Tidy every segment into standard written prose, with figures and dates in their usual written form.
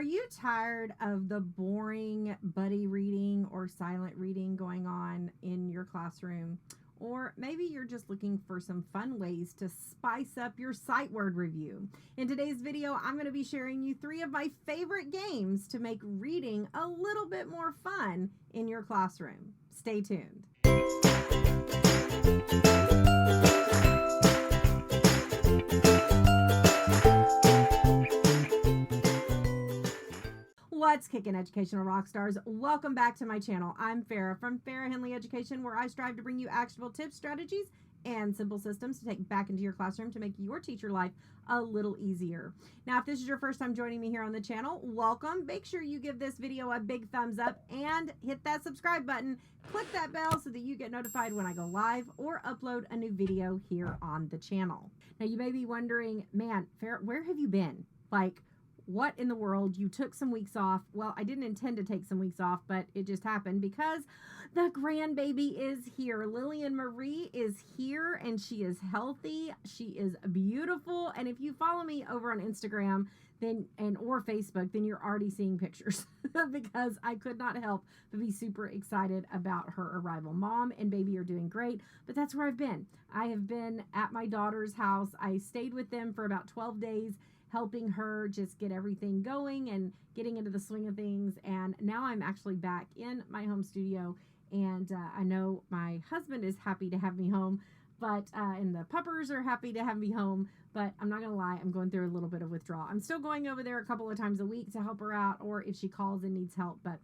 Are you tired of the boring buddy reading or silent reading going on in your classroom? Or maybe you're just looking for some fun ways to spice up your sight word review. In today's video, I'm going to be sharing you 3 of my favorite games to make reading a little bit more fun in your classroom. Stay tuned. What's kicking, educational rock stars? Welcome back to my channel. I'm Farah from Farah Henley Education, where I strive to bring you actionable tips, strategies, and simple systems to take back into your classroom to make your teacher life a little easier. Now, if this is your first time joining me here on the channel, welcome. Make sure you give this video a big thumbs up and hit that subscribe button. Click that bell so that you get notified when I go live or upload a new video here on the channel. Now, you may be wondering, man, Farah, where have you been? What in the world? You took some weeks off. Well, I didn't intend to take some weeks off, but it just happened because the grandbaby is here. Lillian Marie is here and she is healthy. She is beautiful. And if you follow me over on Instagram or Facebook, then you're already seeing pictures because I could not help but be super excited about her arrival. Mom and baby are doing great, but that's where I've been. I have been at my daughter's house. I stayed with them for about 12 days, helping her just get everything going and getting into the swing of things. And now I'm actually back in my home studio, and I know my husband is happy to have me home, but and the puppers are happy to have me home, but I'm not gonna lie, I'm going through a little bit of withdrawal. I'm still going over there a couple of times a week to help her out, or if she calls and needs help, but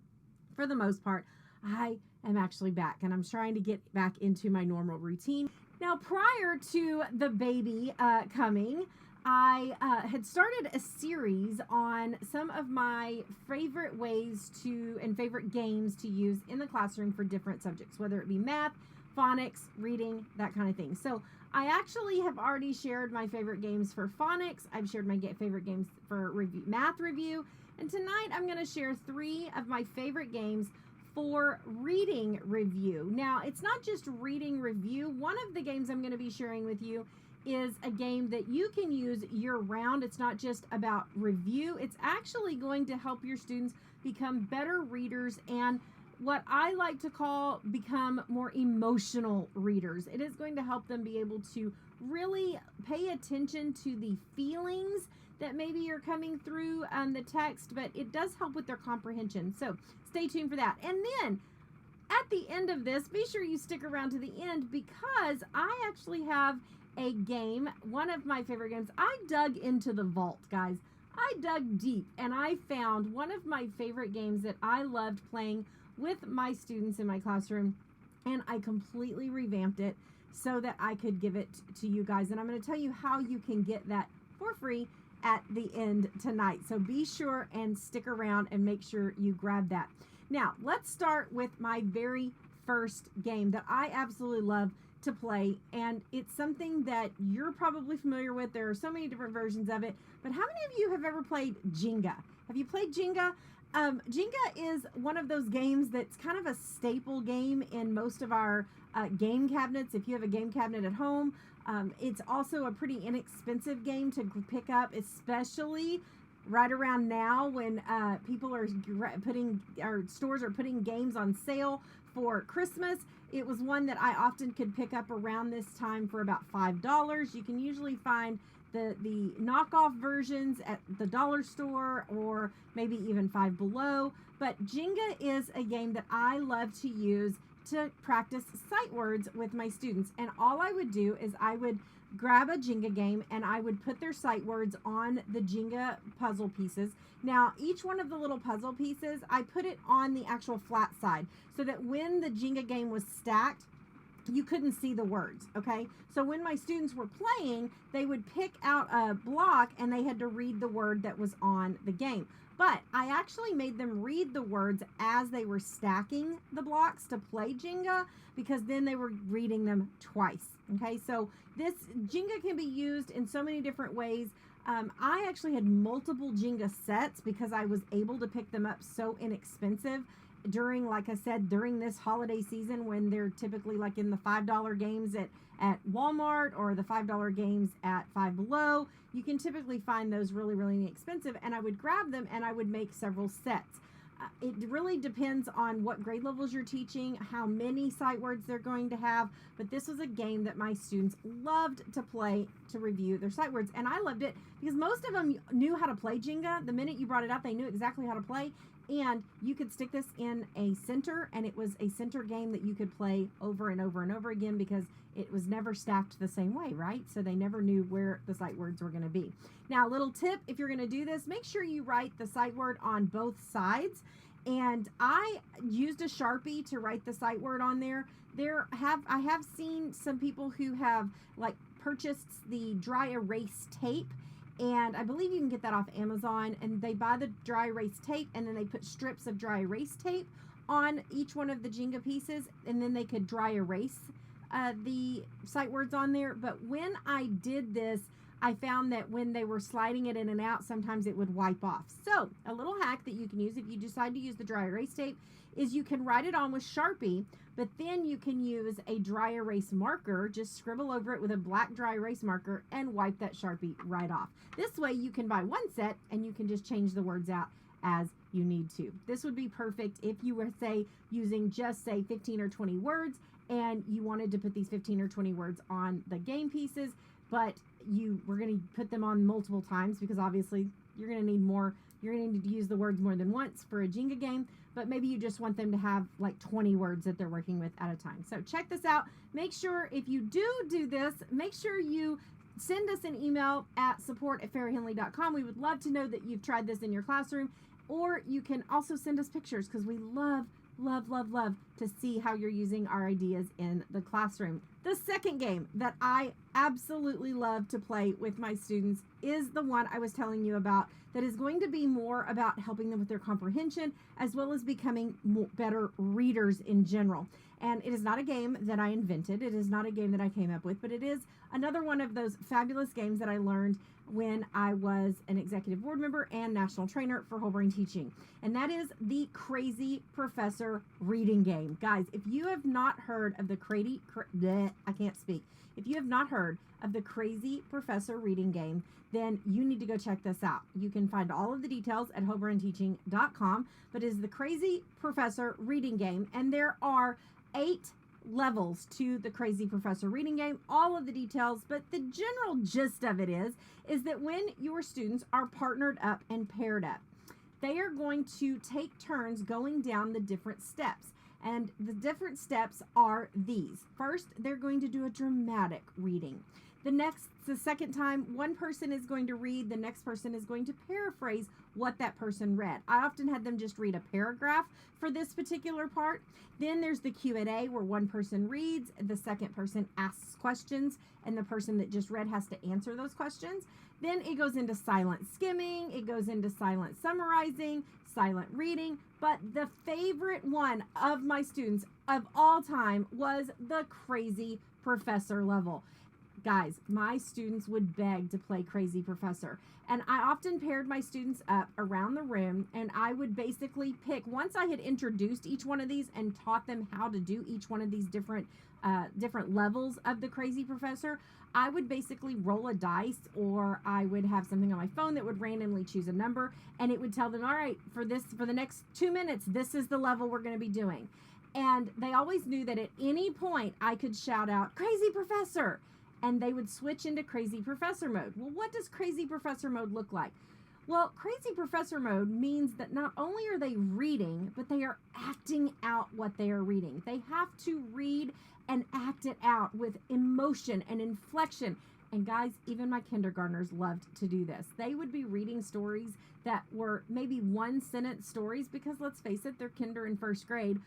for the most part, I am actually back, and I'm trying to get back into my normal routine. Now, prior to the baby coming, I had started a series on some of my favorite ways and favorite games to use in the classroom for different subjects, whether it be math, phonics, reading, that kind of thing. So I actually have already shared my favorite games for phonics. I've shared my favorite games for math review. And tonight I'm going to share 3 of my favorite games for reading review. Now, it's not just reading review. One of the games I'm going to be sharing with you is a game that you can use year-round. It's not just about review. It's actually going to help your students become better readers and what I like to call become more emotional readers. It is going to help them be able to really pay attention to the feelings that maybe are coming through the text, but it does help with their comprehension. So stay tuned for that. And then at the end of this, be sure you stick around to the end because I actually have a game, one of my favorite games. I dug into the vault, guys. I dug deep and I found one of my favorite games that I loved playing with my students in my classroom, and I completely revamped it so that I could give it to you guys. And I'm going to tell you how you can get that for free at the end tonight. So be sure and stick around and make sure you grab that. Now, let's start with my very first game that I absolutely love to play, and it's something that you're probably familiar with. There are so many different versions of it, but how many of you have ever played Jenga? Have you played Jenga? Jenga is one of those games that's kind of a staple game in most of our game cabinets. If you have a game cabinet at home, it's also a pretty inexpensive game to pick up, especially right around now when people are stores are putting games on sale for Christmas. It was one that I often could pick up around this time for about $5. You can usually find the knockoff versions at the dollar store or maybe even Five Below. But Jenga is a game that I love to use to practice sight words with my students. And all I would do is I would grab a Jenga game and I would put their sight words on the Jenga puzzle pieces. Now, each one of the little puzzle pieces, I put it on the actual flat side so that when the Jenga game was stacked, you couldn't see the words, okay? So when my students were playing, they would pick out a block and they had to read the word that was on the game. But I actually made them read the words as they were stacking the blocks to play Jenga, because then they were reading them twice, okay? So this Jenga can be used in so many different ways. I actually had multiple Jenga sets because I was able to pick them up so inexpensive. during, like I said, during this holiday season when they're typically like in the $5 games at Walmart or the $5 games at Five Below. You can typically find those really, really inexpensive, and I would grab them and I would make several sets. It really depends on what grade levels you're teaching, how many sight words they're going to have, but this was a game that my students loved to play to review their sight words, and I loved it because most of them knew how to play Jenga. The minute you brought it out, they knew exactly how to play, and you could stick this in a center, and it was a center game that you could play over and over and over again because it was never stacked the same way, right? So they never knew where the sight words were going to be. Now, a little tip, if you're going to do this, make sure you write the sight word on both sides. And I used a Sharpie to write the sight word on there. I have seen some people who have like purchased the dry erase tape, and I believe you can get that off Amazon, and they buy the dry erase tape and then they put strips of dry erase tape on each one of the Jenga pieces, and then they could dry erase the sight words on there. But when I did this, I found that when they were sliding it in and out, sometimes it would wipe off. So a little hack that you can use if you decide to use the dry erase tape is you can write it on with Sharpie, but then you can use a dry erase marker, just scribble over it with a black dry erase marker and wipe that Sharpie right off. This way you can buy one set and you can just change the words out as you need to. This would be perfect if you were, say, using just, say, 15 or 20 words and you wanted to put these 15 or 20 words on the game pieces, but you were going to put them on multiple times because obviously you're going to need more. You're going to need to use the words more than once for a Jenga game, but maybe you just want them to have like 20 words that they're working with at a time. So check this out. Make sure if you do this, make sure you send us an email at support@farahhenley.com. We would love to know that you've tried this in your classroom, or you can also send us pictures because we love to see how you're using our ideas in the classroom. The second game that I absolutely love to play with my students is the one I was telling you about that is going to be more about helping them with their comprehension as well as becoming better readers in general. And it is not a game that I invented. It is not a game that I came up with, but it is another one of those fabulous games that I learned when I was an executive board member and national trainer for Whole Brain Teaching. And that is the Crazy Professor reading game. Guys, if you have not heard of the If you have not heard of the Crazy Professor reading game, then you need to go check this out. You can find all of the details at wholebrainteaching.com, but it is the Crazy Professor reading game, and there are 8 levels to the Crazy Professor reading game, all of the details, but the general gist of it is that when your students are partnered up and paired up, they are going to take turns going down the different steps. And the different steps are these. First, they're going to do a dramatic reading. The second time, one person is going to read, the next person is going to paraphrase what that person read. I often had them just read a paragraph for this particular part. Then there's the Q&A where one person reads, the second person asks questions, and the person that just read has to answer those questions. Then it goes into silent skimming, it goes into silent summarizing, silent reading, but the favorite one of my students of all time was the Crazy Professor level. Guys, my students would beg to play Crazy Professor, and I often paired my students up around the room, and I would basically pick, once I had introduced each one of these and taught them how to do each one of these different levels of the Crazy Professor, I would basically roll a dice, or I would have something on my phone that would randomly choose a number, and it would tell them, all right, for the next 2 minutes, this is the level we're going to be doing. And they always knew that at any point I could shout out, Crazy Professor! And they would switch into Crazy Professor mode. Well, what does Crazy Professor mode look like? Well, Crazy Professor mode means that not only are they reading, but they are acting out what they are reading. They have to read and act it out with emotion and inflection. And guys, even my kindergartners loved to do this. They would be reading stories that were maybe 1-sentence stories because, let's face it, they're kinder and first grade.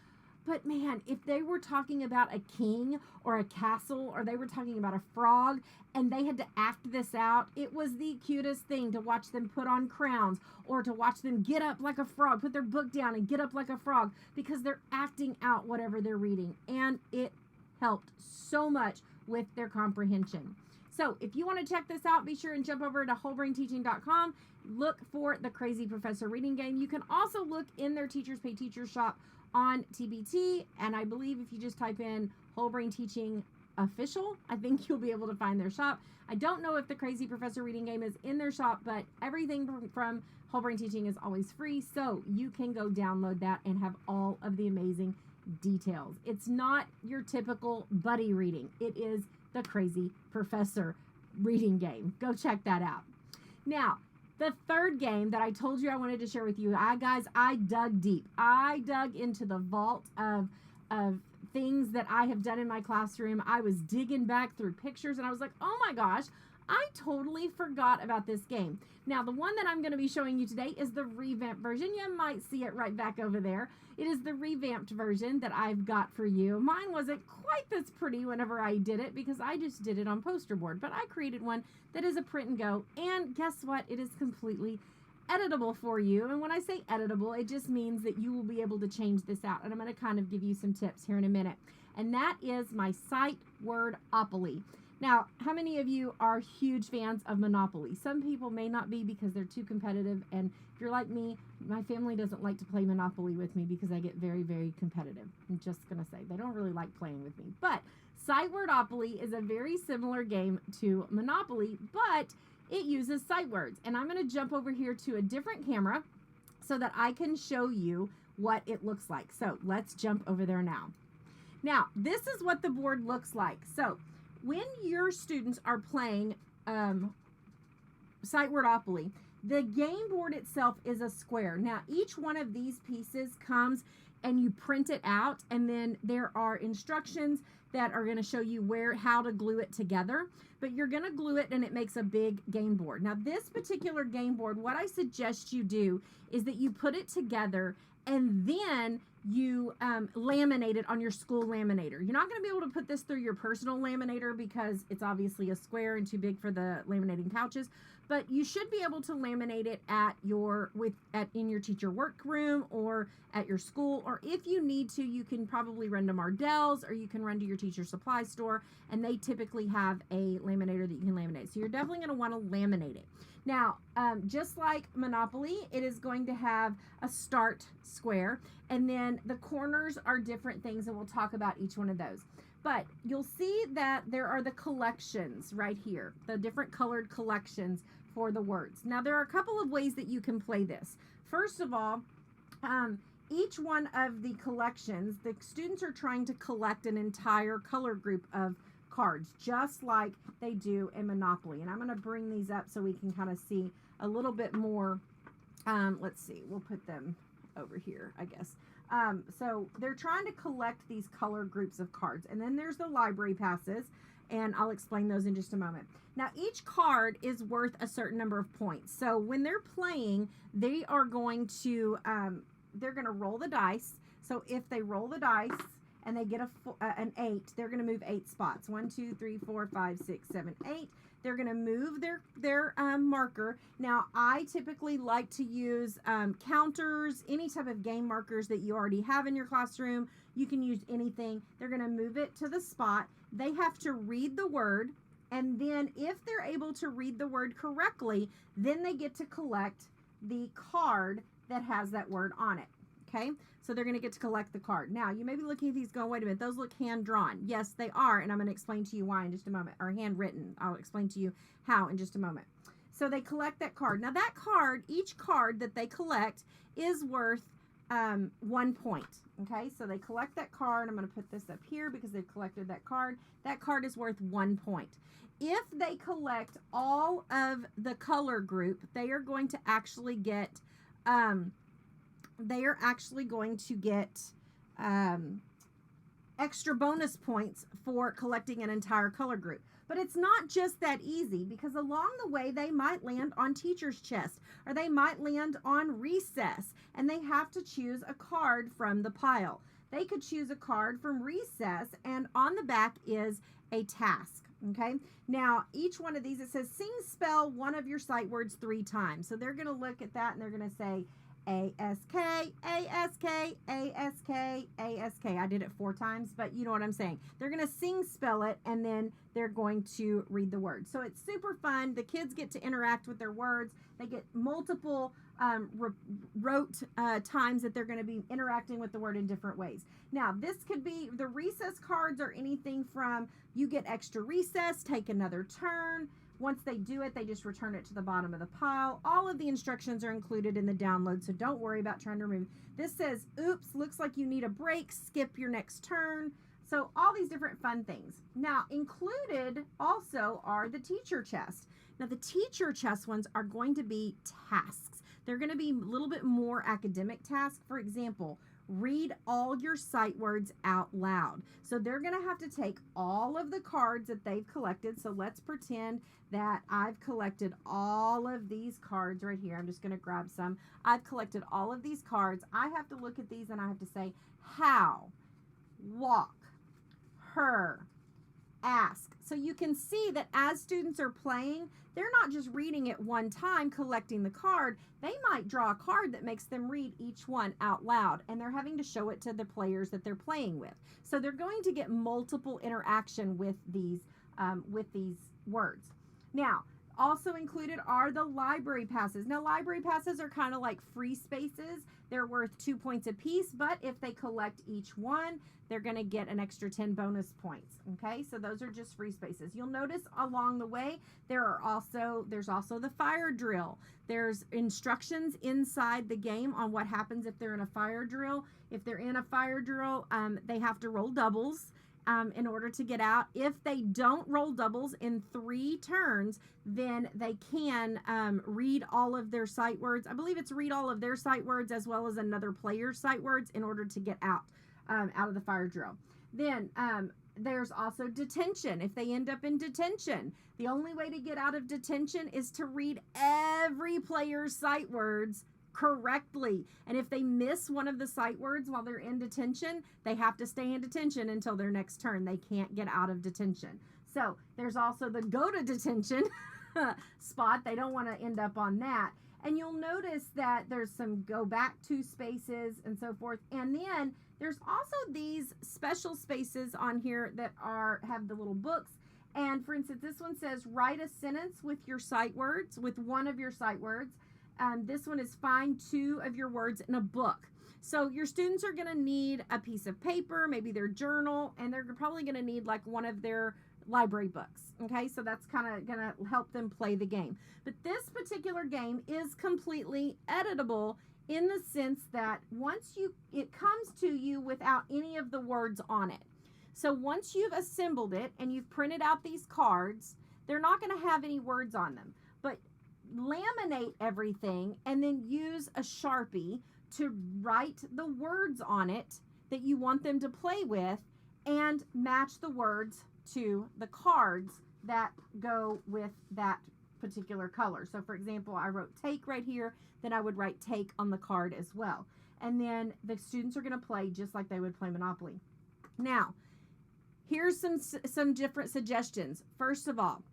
But man, if they were talking about a king or a castle, or they were talking about a frog and they had to act this out, it was the cutest thing to watch them put on crowns or to watch them get up like a frog, put their book down and get up like a frog, because they're acting out whatever they're reading. And it helped so much with their comprehension. So if you want to check this out, be sure and jump over to wholebrainteaching.com. Look for the Crazy Professor reading game. You can also look in their Teachers Pay Teachers shop on TBT, and I believe if you just type in Whole Brain Teaching Official, I think you'll be able to find their shop. I don't know if the Crazy Professor reading game is in their shop, but everything from Whole Brain Teaching is always free, so you can go download that and have all of the amazing details. It's not your typical buddy reading. It is the Crazy Professor reading game. Go check that out. Now, the third game that I told you I wanted to share with you, I dug deep. I dug into the vault of things that I have done in my classroom. I was digging back through pictures and I was like, oh my gosh, I totally forgot about this game. Now, the one that I'm going to be showing you today is the revamped version. You might see it right back over there. It is the revamped version that I've got for you. Mine wasn't quite this pretty whenever I did it because I just did it on poster board, but I created one that is a print and go, and guess what? It is completely editable for you. And when I say editable, it just means that you will be able to change this out. And I'm going to kind of give you some tips here in a minute. And that is my sight wordopoly. Now, how many of you are huge fans of Monopoly? Some people may not be because they're too competitive. And if you're like me, my family doesn't like to play Monopoly with me because I get very, very competitive. I'm just going to say they don't really like playing with me. But sight wordopoly is a very similar game to Monopoly, but it uses sight words. And I'm going to jump over here to a different camera so that I can show you what it looks like. So let's jump over there now. Now, this is what the board looks like. So when your students are playing sight wordopoly, the game board itself is a square. Now, each one of these pieces comes and you print it out, and then there are instructions that are going to show you how to glue it together, but you're going to glue it and it makes a big game board. Now, this particular game board, what I suggest you do is that you put it together and then you laminate it on your school laminator. You're not going to be able to put this through your personal laminator because it's obviously a square and too big for the laminating pouches, but you should be able to laminate it in your teacher workroom or at your school, or if you need to, you can probably run to Mardel's or you can run to your teacher supply store, and they typically have a laminator that you can laminate. So you're definitely going to want to laminate it. Now, just like Monopoly, it is going to have a start square, and then the corners are different things, and we'll talk about each one of those. But you'll see that there are the collections right here, the different colored collections for the words. Now, there are a couple of ways that you can play this. First of all, each one of the collections, the students are trying to collect an entire color group of cards, just like they do in Monopoly. And I'm going to bring these up so we can kind of see a little bit more. Let's see, we'll put them over here, I guess. So they're trying to collect these color groups of cards. And then there's the library passes, and I'll explain those in just a moment. Now, each card is worth a certain number of points. So when they're playing, they are going to, they're going to roll the dice. So if they roll the dice and they get an 8, they're going to move 8 spots. 1, 2, 3, 4, 5, 6, 7, 8. They're going to move their marker. Now, I typically like to use counters, any type of game markers that you already have in your classroom. You can use anything. They're going to move it to the spot. They have to read the word, and then if they're able to read the word correctly, then they get to collect the card that has that word on it. Okay, so they're going to get to collect the card. Now, you may be looking at these going, wait a minute, those look hand-drawn. Yes, they are, and I'm going to explain to you why in just a moment, or handwritten. I'll explain to you how in just a moment. So they collect that card. Now, that card, each card that they collect is worth 1 point. Okay, so they collect that card. I'm going to put this up here because they've collected that card. That card is worth 1 point. If they collect all of the color group, they are going to actually get extra bonus points for collecting an entire color group. But it's not just that easy, because along the way they might land on teacher's chest, or they might land on recess, and they have to choose a card from the pile. They could choose a card from recess, and on the back is a task. Okay, now each one of these, it says sing spell one of your sight words 3 times. So they're going to look at that and they're going to say A-S-K, A-S-K, A-S-K, A-S-K. I did it 4 times, but you know what I'm saying. They're going to sing spell it, and then they're going to read the word. So it's super fun. The kids get to interact with their words. They get multiple rote times that they're going to be interacting with the word in different ways. Now, this could be the recess cards or anything from you get extra recess, take another turn. Once they do it, they just return it to the bottom of the pile. All of the instructions are included in the download, so don't worry about trying to remove. This says, oops, looks like you need a break, skip your next turn. So all these different fun things. Now, included also are the teacher chest. Now, the teacher chest ones are going to be tasks. They're going to be a little bit more academic tasks. For example, read all your sight words out loud. So they're going to have to take all of the cards that they've collected. So let's pretend that I've collected all of these cards right here. I'm just going to grab some. I've collected all of these cards. I have to look at these and I have to say, how, walk, her, ask. So you can see that as students are playing, they're not just reading it one time, collecting the card. They might draw a card that makes them read each one out loud, and they're having to show it to the players that they're playing with. So they're going to get multiple interaction with these words. Now, also included are the library passes. Now, library passes are kind of like free spaces. They're worth 2 points a piece, but if they collect each one, they're going to get an extra 10 bonus points. Okay, so those are just free spaces. You'll notice along the way, there's also the fire drill. There's instructions inside the game on what happens if they're in a fire drill. If they're in a fire drill, they have to roll doubles in order to get out. If they don't roll doubles in 3 turns, then they can read all of their sight words. I believe it's read all of their sight words as well as another player's sight words in order to get out of the fire drill. Then there's also detention. If they end up in detention, the only way to get out of detention is to read every player's sight words correctly. And if they miss one of the sight words while they're in detention, they have to stay in detention until their next turn. They can't get out of detention. So there's also the go to detention spot. They don't want to end up on that. And you'll notice that there's some go back to spaces and so forth. And then there's also these special spaces on here that have the little books. And for instance, this one says write a sentence with your sight words, with one of your sight words. This one is find 2 of your words in a book. So your students are going to need a piece of paper, maybe their journal, and they're probably going to need like one of their library books. Okay, so that's kind of going to help them play the game. But this particular game is completely editable in the sense that once it comes to you without any of the words on it. So once you've assembled it and you've printed out these cards, they're not going to have any words on them. But laminate everything and then use a Sharpie to write the words on it that you want them to play with and match the words to the cards that go with that particular color. So for example, I wrote take right here, then I would write take on the card as well. And then the students are going to play just like they would play Monopoly. Now, here's some different suggestions. First of all,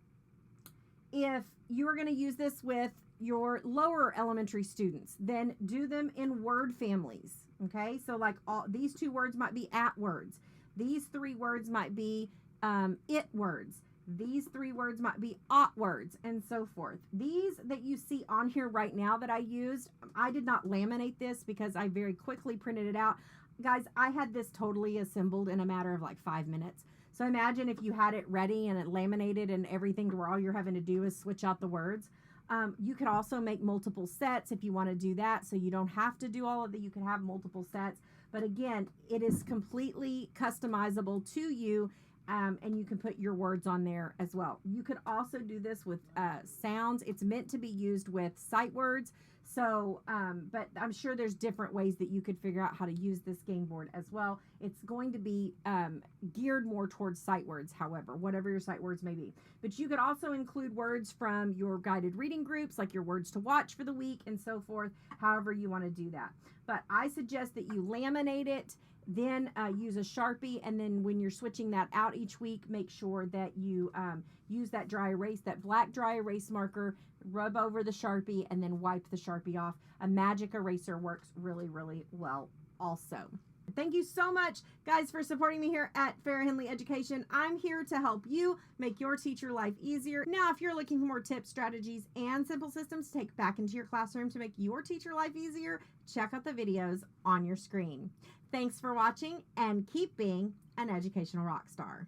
if you are going to use this with your lower elementary students, then do them in word families. Okay, so like these 2 words might be at words. These 3 words might be it words. These 3 words might be ought words, and so forth. These that you see on here right now that I used, I did not laminate this because I very quickly printed it out. Guys, I had this totally assembled in a matter of like 5 minutes. So imagine if you had it ready and it laminated and everything where all you're having to do is switch out the words. You could also make multiple sets if you want to do that. So you don't have to do all of that. You can have multiple sets. But again, it is completely customizable to you. And you can put your words on there as well. You could also do this with sounds. It's meant to be used with sight words. So, but I'm sure there's different ways that you could figure out how to use this game board as well. It's going to be geared more towards sight words, however, whatever your sight words may be. But you could also include words from your guided reading groups, like your words to watch for the week and so forth, however you want to do that. But I suggest that you laminate it. Then use a Sharpie, and then when you're switching that out each week, make sure that you use that dry erase, that black dry erase marker, rub over the Sharpie, and then wipe the Sharpie off. A magic eraser works really, really well also. Thank you so much, guys, for supporting me here at Farrah Henley Education. I'm here to help you make your teacher life easier. Now, if you're looking for more tips, strategies, and simple systems to take back into your classroom to make your teacher life easier, check out the videos on your screen. Thanks for watching, and keep being an educational rock star.